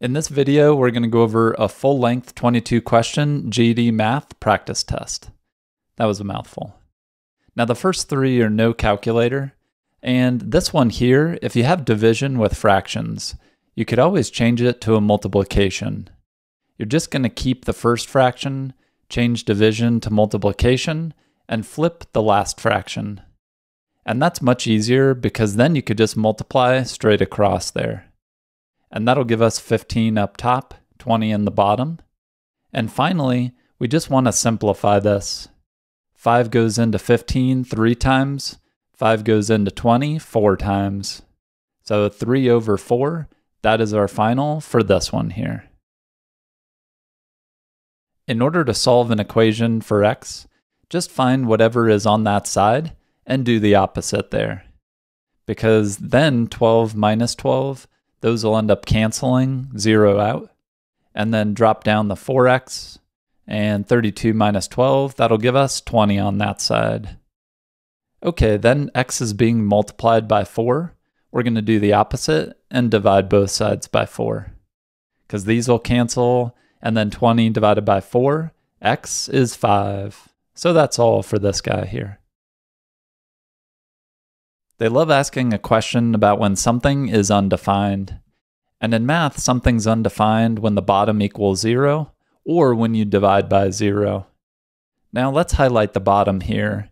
In this video, we're going to go over a full-length 22-question GED Math practice test. That was a mouthful. Now, the first three are no calculator, and this one here, if you have division with fractions, you could always change it to a multiplication. You're just going to keep the first fraction, change division to multiplication, and flip the last fraction. And that's much easier because then you could just multiply straight across there. And that'll give us 15 up top, 20 in the bottom. And finally, we just want to simplify this. 5 goes into 15 3 times, 5 goes into 20 4 times. So 3 over 4, that is our final for this one here. In order to solve an equation for x, just find whatever is on that side and do the opposite there. Because then 12 minus 12, those will end up canceling, 0 out, and then drop down the 4x, and 32 minus 12, that'll give us 20 on that side. Okay, then x is being multiplied by 4. We're going to do the opposite and divide both sides by 4. Because these will cancel, and then 20 divided by 4, x is 5. So that's all for this guy here. They love asking a question about when something is undefined. And in math, something's undefined when the bottom equals 0 or when you divide by 0. Now let's highlight the bottom here.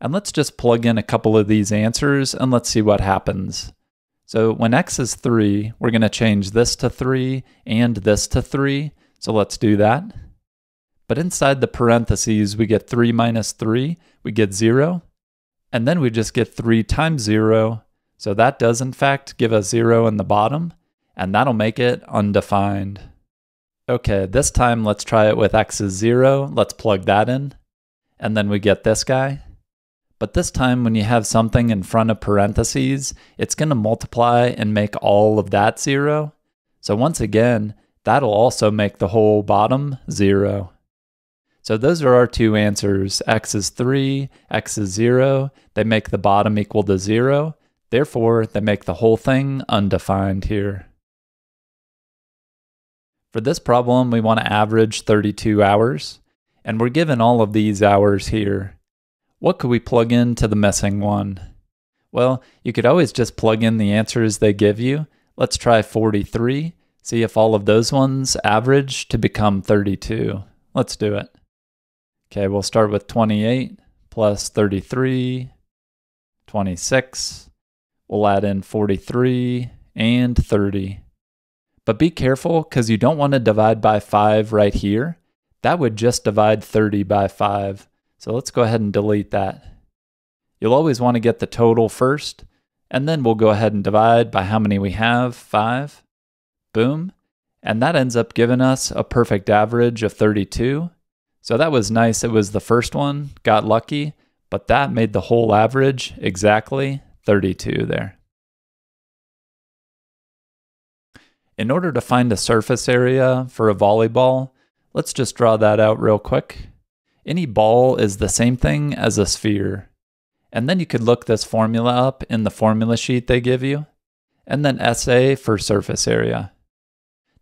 And let's just plug in a couple of these answers and let's see what happens. So when x is 3, we're going to change this to 3 and this to 3. So let's do that. But inside the parentheses, we get 3 minus 3, we get 0. And then we just get 3 times 0, so that does in fact give us 0 in the bottom, and that'll make it undefined. Okay, this time let's try it with x is 0, let's plug that in, and then we get this guy. But this time when you have something in front of parentheses, it's going to multiply and make all of that 0. So once again, that'll also make the whole bottom 0. So those are our two answers. X is 3, x is 0. They make the bottom equal to 0. Therefore, they make the whole thing undefined here. For this problem, we want to average 32 hours. And we're given all of these hours here. What could we plug into the missing one? Well, you could always just plug in the answers they give you. Let's try 43. See if all of those ones average to become 32. Let's do it. Okay, we'll start with 28 plus 33, 26. We'll add in 43 and 30. But be careful because you don't want to divide by 5 right here. That would just divide 30 by 5. So let's go ahead and delete that. You'll always want to get the total first, and then we'll go ahead and divide by how many we have, 5. Boom. And that ends up giving us a perfect average of 32. So that was nice. It was the first one, got lucky, but that made the whole average exactly 32 there. In order to find a surface area for a volleyball, let's just draw that out real quick. Any ball is the same thing as a sphere. And then you could look this formula up in the formula sheet they give you, and then SA for surface area.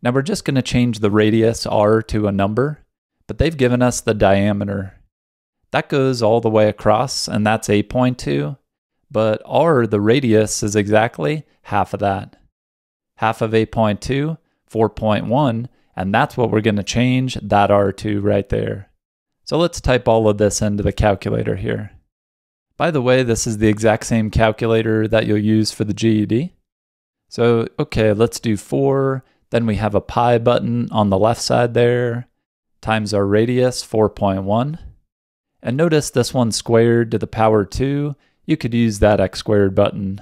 Now we're just going to change the radius r to a number. But they've given us the diameter. That goes all the way across, and that's 8.2. But r, the radius, is exactly half of that. Half of 8.2, 4.1, and that's what we're going to change that r to right there. So let's type all of this into the calculator here. By the way, this is the exact same calculator that you'll use for the GED. So, okay, let's do 4. Then we have a pi button on the left side there. Times our radius, 4.1. And notice this one squared to the power 2, you could use that x squared button.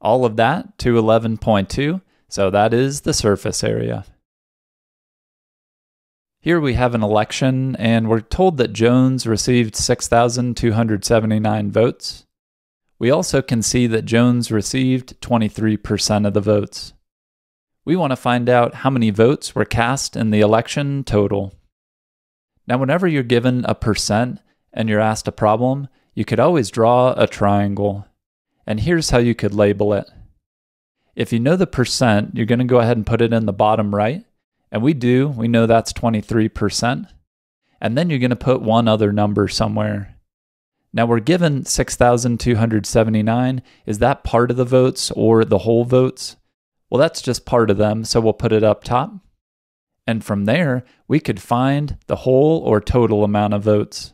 All of that to 11.2, so that is the surface area. Here we have an election, and we're told that Jones received 6,279 votes. We also can see that Jones received 23% of the votes. We want to find out how many votes were cast in the election total. Now, whenever you're given a percent and you're asked a problem, you could always draw a triangle. And here's how you could label it. If you know the percent, you're going to go ahead and put it in the bottom right. And we know that's 23%. And then you're going to put one other number somewhere. Now we're given 6,279. Is that part of the votes or the whole votes? Well, that's just part of them, so we'll put it up top. And from there, we could find the whole or total amount of votes.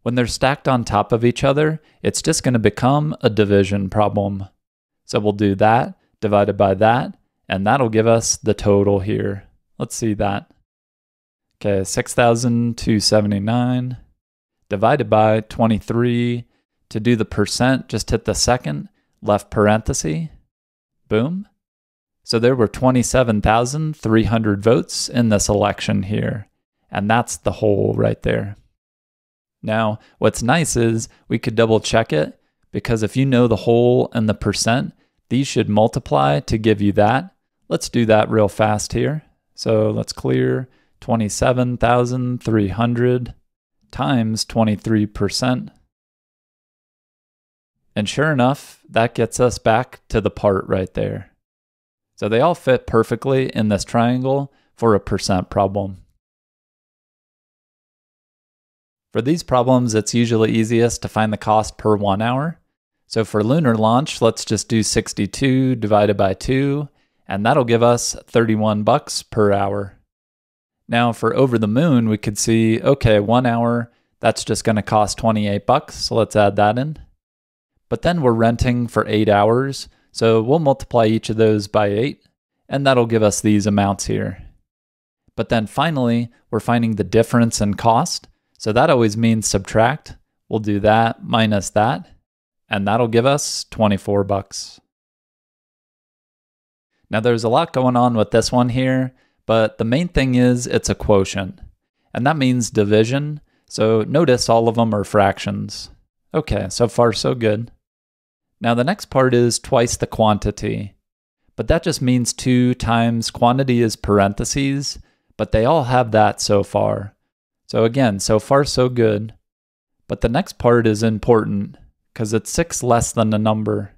When they're stacked on top of each other, it's just going to become a division problem. So we'll do that divided by that, and that'll give us the total here. Let's see that. Okay, 6,279 divided by 23. To do the percent, just hit the second left parenthesis. Boom. So there were 27,300 votes in this election here, and that's the whole right there. Now, what's nice is we could double check it, because if you know the whole and the percent, these should multiply to give you that. Let's do that real fast here. So let's clear 27,300 times 23%. And sure enough, that gets us back to the part right there. So they all fit perfectly in this triangle for a percent problem. For these problems, it's usually easiest to find the cost per 1 hour. So for lunar launch, let's just do 62 divided by 2, and that'll give us $31 per hour. Now for over the moon, we could see, okay, 1 hour, that's just going to cost $28, so let's add that in. But then we're renting for 8 hours, so we'll multiply each of those by 8, and that'll give us these amounts here. But then finally, we're finding the difference in cost, so that always means subtract. We'll do that minus that, and that'll give us $24. Now there's a lot going on with this one here, but the main thing is it's a quotient, and that means division, so notice all of them are fractions. Okay, so far so good. Now the next part is twice the quantity, but that just means 2 times quantity is parentheses, but they all have that so far. So again, so far so good. But the next part is important because it's 6 less than a number.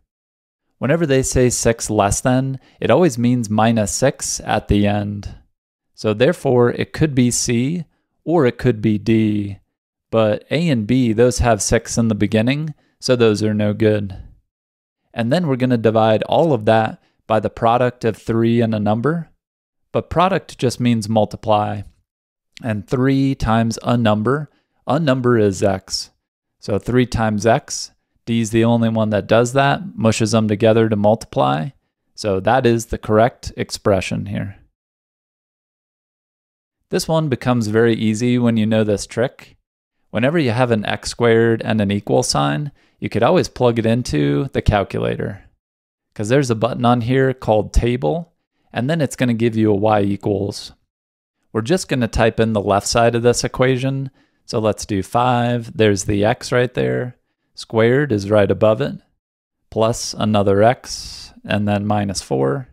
Whenever they say 6 less than, it always means minus 6 at the end. So therefore, it could be C or it could be D. But A and B, those have 6 in the beginning, so those are no good. And then we're going to divide all of that by the product of 3 and a number. But product just means multiply. And 3 times a number is x. So 3 times x, D is the only one that does that, mushes them together to multiply. So that is the correct expression here. This one becomes very easy when you know this trick. Whenever you have an x squared and an equal sign, you could always plug it into the calculator. Because there's a button on here called table, and then it's going to give you a y equals. We're just going to type in the left side of this equation. So let's do 5. There's the x right there. Squared is right above it. Plus another x, and then minus 4.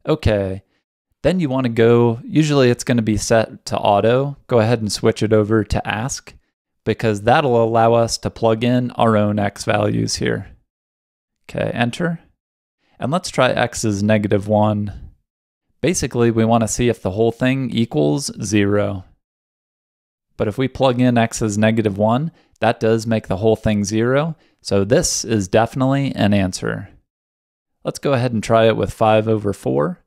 Okay. Then you want to go, usually it's going to be set to auto. Go ahead and switch it over to ask, because that'll allow us to plug in our own x values here. Okay, enter. And let's try x is -1. Basically, we want to see if the whole thing equals 0. But if we plug in x as -1, that does make the whole thing 0. So this is definitely an answer. Let's go ahead and try it with 5 over 4.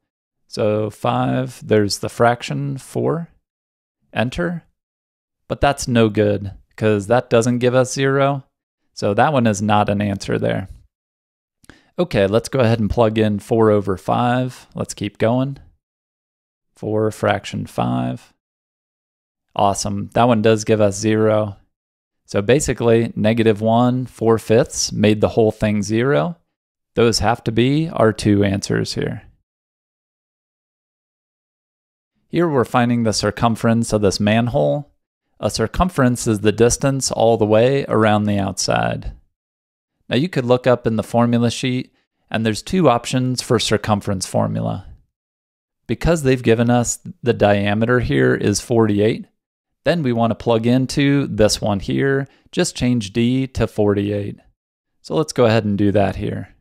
So 5, there's the fraction 4. Enter. But that's no good, because that doesn't give us 0. So that one is not an answer there. Okay, let's go ahead and plug in 4 over 5. Let's keep going. 4 fraction 5. Awesome. That one does give us 0. So basically, -1 4/5 made the whole thing 0. Those have to be our 2 answers here. Here we're finding the circumference of this manhole. A circumference is the distance all the way around the outside. Now you could look up in the formula sheet, and there's 2 options for circumference formula. Because they've given us the diameter here is 48, then we want to plug into this one here, just change D to 48. So let's go ahead and do that here.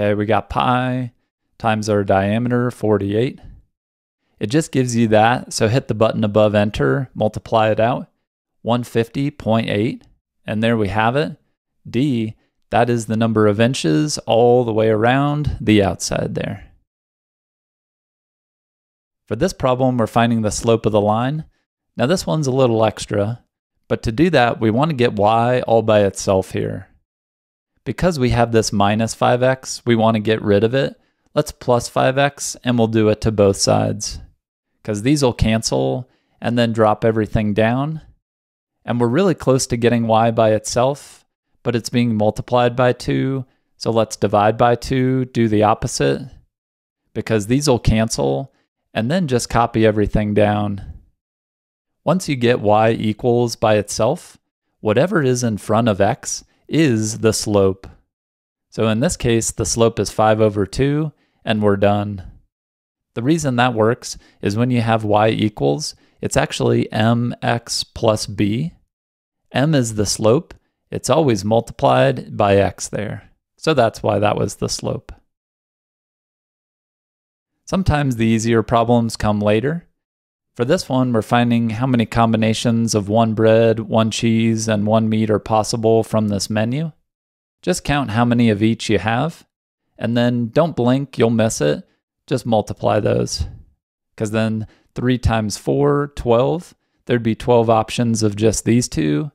Okay, we got pi times our diameter, 48. It just gives you that, so hit the button above enter, multiply it out, 150.8, and there we have it. D, that is the number of inches all the way around the outside there. For this problem, we're finding the slope of the line. Now this one's a little extra, but to do that, we want to get y all by itself here. Because we have this minus 5x, we want to get rid of it. Let's plus 5x, and we'll do it to both sides, because these will cancel and then drop everything down. And we're really close to getting y by itself, but it's being multiplied by 2, so let's divide by 2, do the opposite, because these will cancel, and then just copy everything down. Once you get y equals by itself, whatever is in front of x is the slope. So in this case, the slope is 5 over 2, and we're done. The reason that works is when you have y equals, it's actually mx plus b. M is the slope. It's always multiplied by x there. So that's why that was the slope. Sometimes the easier problems come later. For this one, we're finding how many combinations of one bread, one cheese, and one meat are possible from this menu. Just count how many of each you have, and then don't blink, you'll miss it. Just multiply those. Because then 3 times 4, 12. There'd be 12 options of just these two.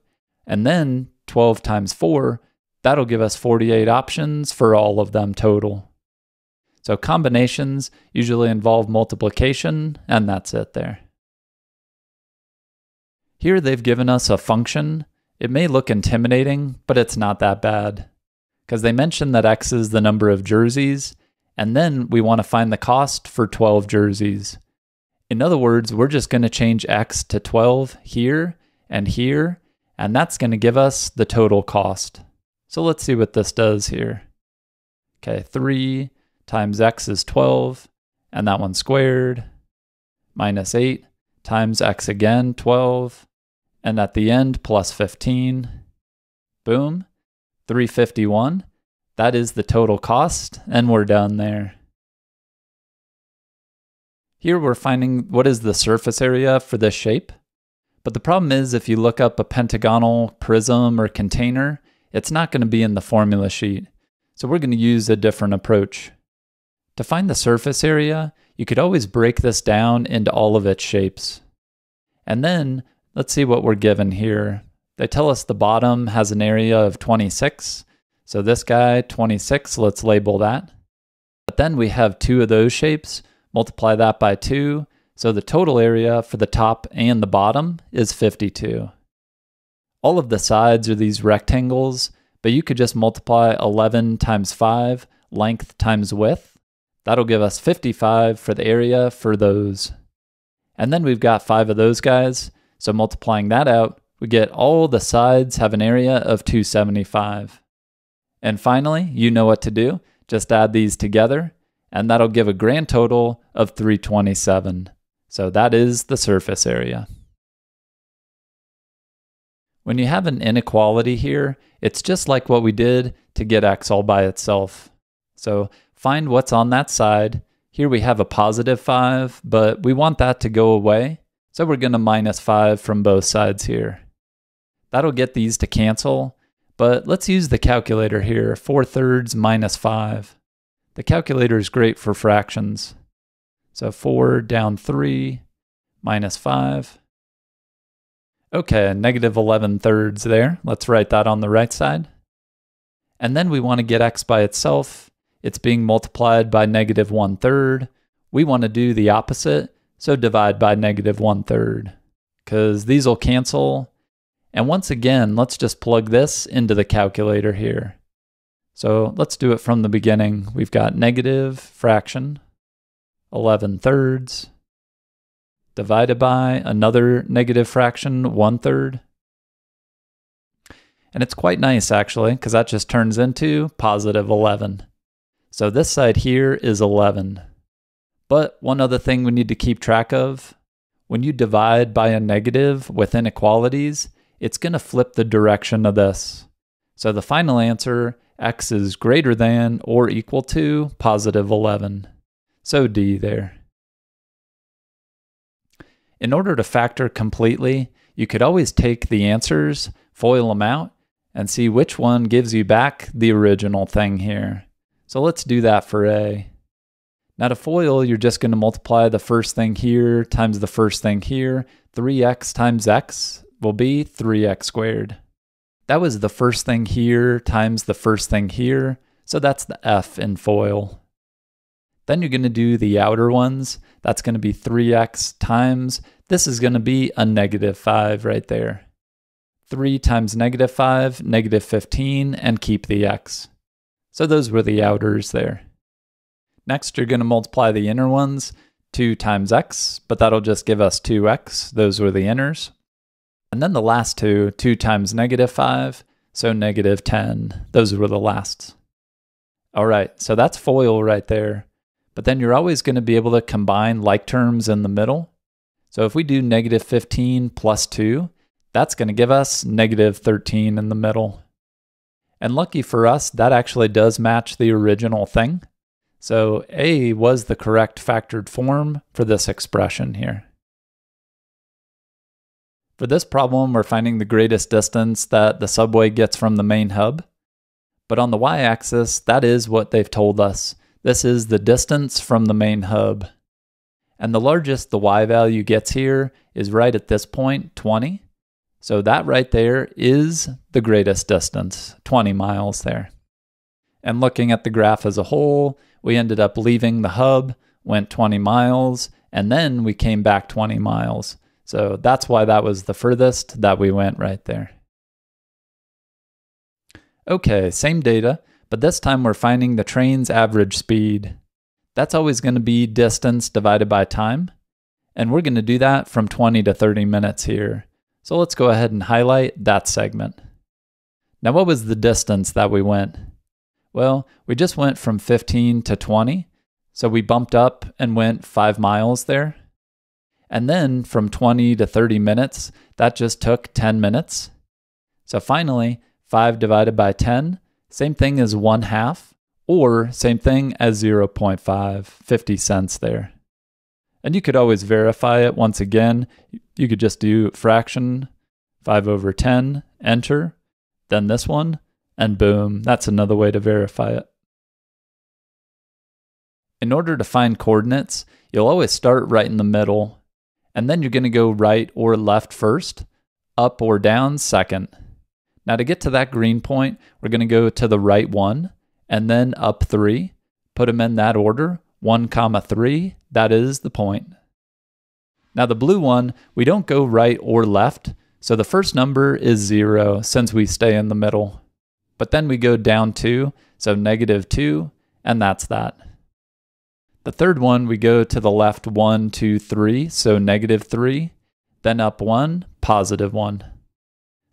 And then 12 times 4, that'll give us 48 options for all of them total. So combinations usually involve multiplication, and that's it there. Here they've given us a function. It may look intimidating, but it's not that bad. Because they mention that x is the number of jerseys, and then we want to find the cost for 12 jerseys. In other words, we're just going to change x to 12 here, and that's going to give us the total cost. So let's see what this does here. Okay, 3 times x is 12, and that one squared, minus 8 times x again, 12, and at the end, plus 15. Boom, 351. That is the total cost, and we're done there. Here we're finding what is the surface area for this shape. But the problem is if you look up a pentagonal prism or container, it's not going to be in the formula sheet. So we're going to use a different approach. To find the surface area, you could always break this down into all of its shapes. And then let's see what we're given here. They tell us the bottom has an area of 26. So this guy, 26, let's label that. But then we have 2 of those shapes, multiply that by 2. So the total area for the top and the bottom is 52. All of the sides are these rectangles, but you could just multiply 11 times 5, length times width. That'll give us 55 for the area for those. And then we've got 5 of those guys, so multiplying that out, we get all the sides have an area of 275. And finally, you know what to do. Just add these together, and that'll give a grand total of 327. So that is the surface area. When you have an inequality here, it's just like what we did to get x all by itself. So find what's on that side. Here we have a positive 5, but we want that to go away. So we're going to minus 5 from both sides here. That'll get these to cancel, but let's use the calculator here, 4/3 minus 5. The calculator is great for fractions. So 4 down 3 minus 5. Okay, negative 11/3 there. Let's write that on the right side. And then we want to get x by itself. It's being multiplied by negative 1/3. We want to do the opposite, so divide by negative 1/3, because these will cancel. And once again, let's just plug this into the calculator here. So let's do it from the beginning. We've got negative fraction, 11/3, divided by another negative fraction, 1/3. And it's quite nice actually, because that just turns into positive 11. So this side here is 11. But one other thing we need to keep track of, when you divide by a negative with inequalities, it's going to flip the direction of this. So the final answer x is greater than or equal to positive 11. So D there. In order to factor completely, you could always take the answers, FOIL them out, and see which one gives you back the original thing here. So let's do that for A. Now to FOIL, you're just going to multiply the first thing here times the first thing here. 3x times x will be 3x squared. That was the first thing here times the first thing here, so that's the F in FOIL. Then you're going to do the outer ones. That's going to be 3x times, this is going to be a negative 5 right there. 3 times negative 5, negative 15, and keep the x. So those were the outers there. Next, you're going to multiply the inner ones, 2 times x, but that'll just give us 2x. Those were the inners. And then the last two, 2 times negative 5, so negative 10. Those were the lasts. All right, so that's FOIL right there. But then you're always going to be able to combine like terms in the middle. So if we do negative 15 plus 2, that's going to give us negative 13 in the middle. And lucky for us, that actually does match the original thing. So A was the correct factored form for this expression here. For this problem, we're finding the greatest distance that the subway gets from the main hub. But on the y-axis, that is what they've told us. This is the distance from the main hub. And the largest the y value gets here is right at this point, 20. So that right there is the greatest distance, 20 miles there. And looking at the graph as a whole, we ended up leaving the hub, went 20 miles, and then we came back 20 miles. So that's why that was the furthest that we went right there. Okay, same data, but this time we're finding the train's average speed. That's always going to be distance divided by time, and we're going to do that from 20 to 30 minutes here. So let's go ahead and highlight that segment. Now what was the distance that we went? Well, we just went from 15 to 20, so we bumped up and went 5 miles there. And then from 20 to 30 minutes, that just took 10 minutes. So finally, 5 divided by 10, same thing as 1/2, or same thing as 0.5, 50 cents there. And you could always verify it once again. You could just do fraction, 5 over 10, enter, then this one, and boom, that's another way to verify it. In order to find coordinates, you'll always start right in the middle, and then you're going to go right or left first, up or down second. Now to get to that green point, we're going to go to the right 1, and then up 3, put them in that order, 1, 3, that is the point. Now the blue one, we don't go right or left, so the first number is 0 since we stay in the middle. But then we go down 2, so -2, and that's that. The third one, we go to the left 1, 2, 3, so -3, then up 1, +1.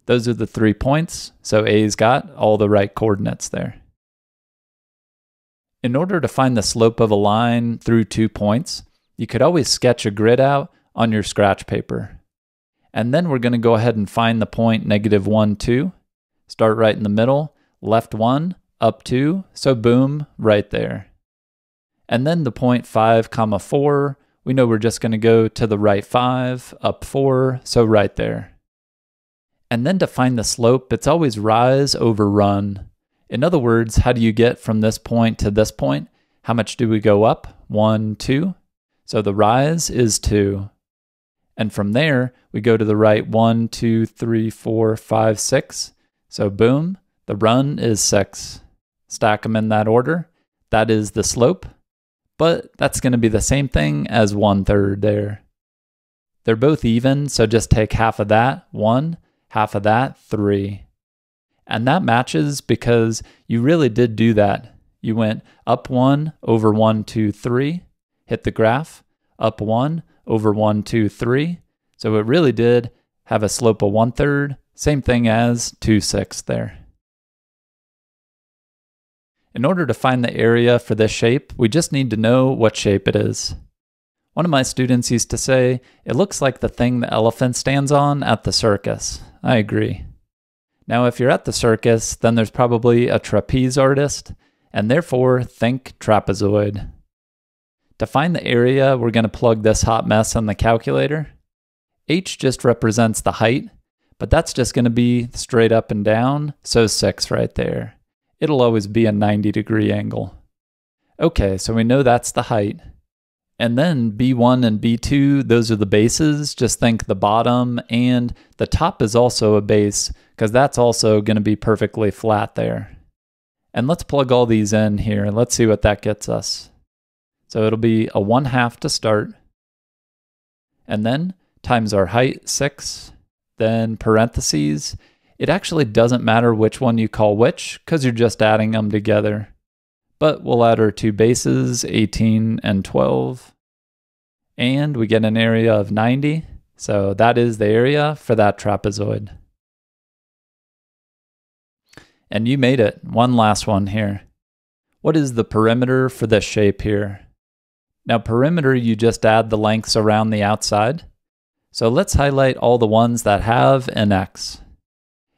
Those are the 3 points, so A's got all the right coordinates there. In order to find the slope of a line through 2 points, you could always sketch a grid out on your scratch paper. And then we're going to go ahead and find the point -1, 2. Start right in the middle, left 1, up 2, so boom, right there. And then the point 5, 4, we know we're just going to go to the right 5, up 4, so right there. And then to find the slope, it's always rise over run. In other words, how do you get from this point to this point? How much do we go up? 1, 2. So the rise is 2. And from there, we go to the right 1, 2, 3, 4, 5, 6. So boom, the run is 6. Stack them in that order. That is the slope. But that's going to be the same thing as 1/3 there. They're both even, so just take half of that, 1, half of that, 3. And that matches because you really did do that. You went up 1 over 1, 2, 3, hit the graph, up 1 over 1, 2, 3. So it really did have a slope of 1/3, same thing as 2/6 there. In order to find the area for this shape, we just need to know what shape it is. One of my students used to say, it looks like the thing the elephant stands on at the circus. I agree. Now, if you're at the circus, then there's probably a trapeze artist, and therefore think trapezoid. To find the area, we're going to plug this hot mess in the calculator. H just represents the height, but that's just going to be straight up and down, so 6 right there. It'll always be a 90-degree angle. Okay, so we know that's the height. And then B1 and B2, those are the bases. Just think the bottom, and the top is also a base, because that's also going to be perfectly flat there. And let's plug all these in here. Let's see what that gets us. So it'll be a 1/2 to start. And then times our height, 6. Then parentheses. It actually doesn't matter which one you call which, because you're just adding them together. But we'll add our two bases, 18 and 12. And we get an area of 90. So that is the area for that trapezoid. And you made it. One last one here. What is the perimeter for this shape here? Now, perimeter, you just add the lengths around the outside. So let's highlight all the ones that have an x.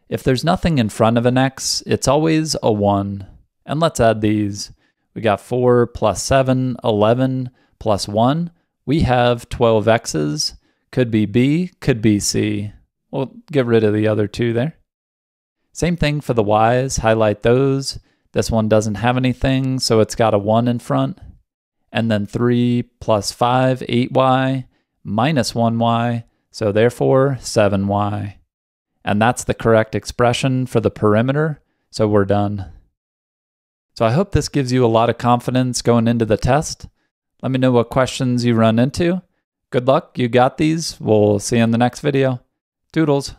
If there's nothing in front of an x, it's always a 1. And let's add these. We got 4 plus 7, 11 plus 1. We have 12 x's. Could be B, could be C. We'll get rid of the other 2 there. Same thing for the y's. Highlight those. This one doesn't have anything, so it's got a 1 in front. And then 3 plus 5, 8y, minus 1y, so therefore 7y. And that's the correct expression for the perimeter, so we're done. So I hope this gives you a lot of confidence going into the test. Let me know what questions you run into. Good luck, you got these. We'll see you in the next video. Doodles.